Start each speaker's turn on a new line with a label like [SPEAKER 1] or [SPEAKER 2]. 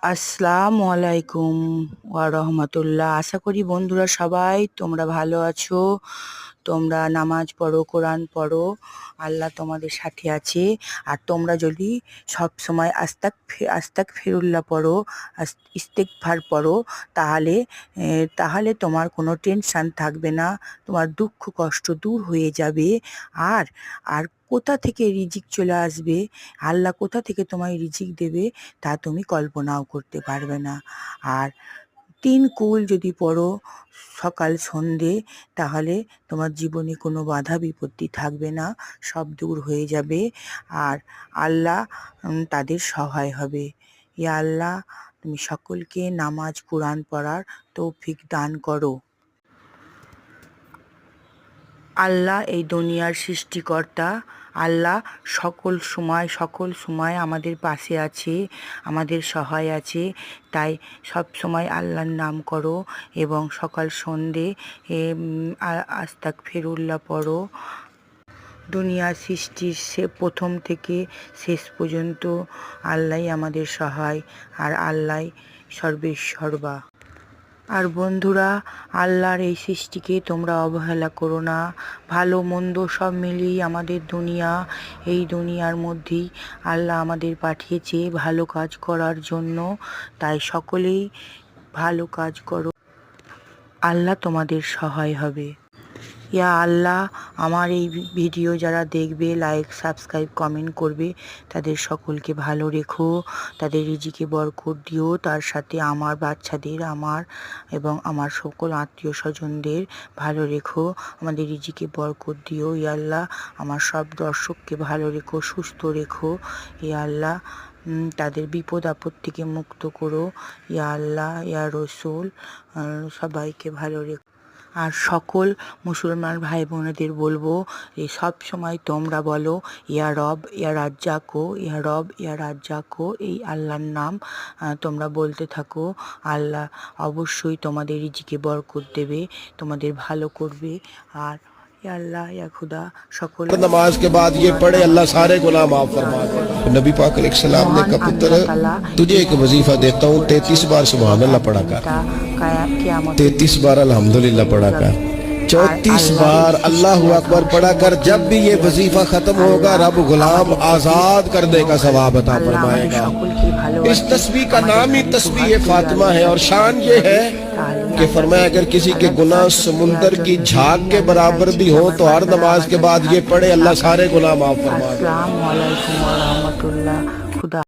[SPEAKER 1] আসসালামু আলাইকুম ওয়া রাহমাতুল্লাহ। আশা করি বন্ধুরা সবাই তোমরা ভালো আছো। তোমরা নামাজ পড়ো, কোরআন পড়ো, আল্লাহ তোমাদের সাথে আছে। আর তোমরা যদি সব সময় আস্তাগফিরুল্লাহ পড়ো, ইস্তেগফার পড়ো, তাহলে তাহলে তোমার কোনো টেনশন থাকবে না, তোমার দুঃখ কষ্ট দূর হয়ে যাবে। আর আর কোথা থেকে রিজিক চলে আসবে, আল্লাহ কোথা থেকে তোমায় রিজিক দেবে, তা তুমি কল্পনাও করতে পারবে না। আর ৩ কুল যদি পড়ো সকাল সন্ধে, তাহলে তোমার জীবনে কোনো বাধা বিপত্তি থাকবে না, সব দূর হয়ে যাবে। আর আল্লাহ তাদের সহায় হবে। ইয়া আল্লাহ, তুমি সকলকে নামাজ কোরআন পড়ার তৌফিক দান করো। আল্লাহ এই দুনিয়ার সৃষ্টিকর্তা। আল্লাহ সকল সময় আমাদের পাশে আছে, আমাদের সহায় আছে। তাই সব সময় আল্লাহর নাম করো এবং সকাল সন্ধে আস্তাগফিরুল্লাহ পড়ো। দুনিয়ার সৃষ্টির প্রথম থেকে শেষ পর্যন্ত আল্লাহই আমাদের সহায়, আর আল্লাহই সর্বেসর্বা। আর বন্ধুরা, আল্লাহর এই সৃষ্টিকে তোমরা অবহেলা করো না। ভালো মন্দ সব মিলিয়ে আমাদের দুনিয়া, এই দুনিয়ার মধ্যেই আল্লাহ আমাদের পাঠিয়েছে ভালো কাজ করার জন্য। তাই সকলেই ভালো কাজ করো, আল্লাহ তোমাদের সহায় হবে। ইয়া আল্লাহ, আমার এই ভিডিও যারা দেখবে, লাইক সাবস্ক্রাইব কমেন্ট করবে, তাদের সকলকে ভালো রেখো, তাদের রিজিকে বরকত দিও। তার সাথে আমার বাচ্চাদের, আমার এবং আমার সকল আত্মীয় স্বজনদের ভালো রেখো, আমাদের রিজিকে বরকত দিও। ইয়া আল্লাহ, আমার সব দর্শককে ভালো রেখো, সুস্থ রেখো। ইয়া আল্লাহ, তাদের বিপদ আপদ থেকে মুক্ত করো। ইয়া আল্লাহ, ইয়া রসুল, সবাইকে ভালো রেখো। আর সকল মুসলমান ভাই বোনেদের বলবো, এই সব সময় তোমরা বলো ইয়া রব ইয়া রাজ্জাকো, ইয়া রব ইয়া রাজ্জাকো, এই আল্লাহর নাম তোমরা বলতে থাকো। আল্লাহ অবশ্যই তোমাদের রিজিকে বরকত দেবে, তোমাদের ভালো করবে। আর या अल्लाह या खुदा সকল
[SPEAKER 2] नमाज के बाद ये पढ़े अल्लाह सारे गुनाह माफ फरमा दे। नबी पाक अलैहिस्सलाम ने कहा पुत्र तुझे एक वजीफा देता हूँ, 33 बार सुभान अल्लाह पढ़ा कर, 33 बार अल्हम्दुलिल्लाह पढ़ा कर, 34 बार अल्लाह अकबर पढ़ा कर। जब भी ये वजीफा खत्म होगा रब गुलाम आजाद करने का सवाब अता फरमाएगा। इस तस्बीह का नाम ही तस्बीह फातिमा है और शान ये है कि फरमाया अगर किसी के गुनाह समुंदर की झाग के बराबर भी हो तो हर नमाज के बाद ये पढ़े अल्लाह सारे गुनाह माफ फरमा दे।
[SPEAKER 1] अस्सलामु अलैकुम व रहमतुल्लाह।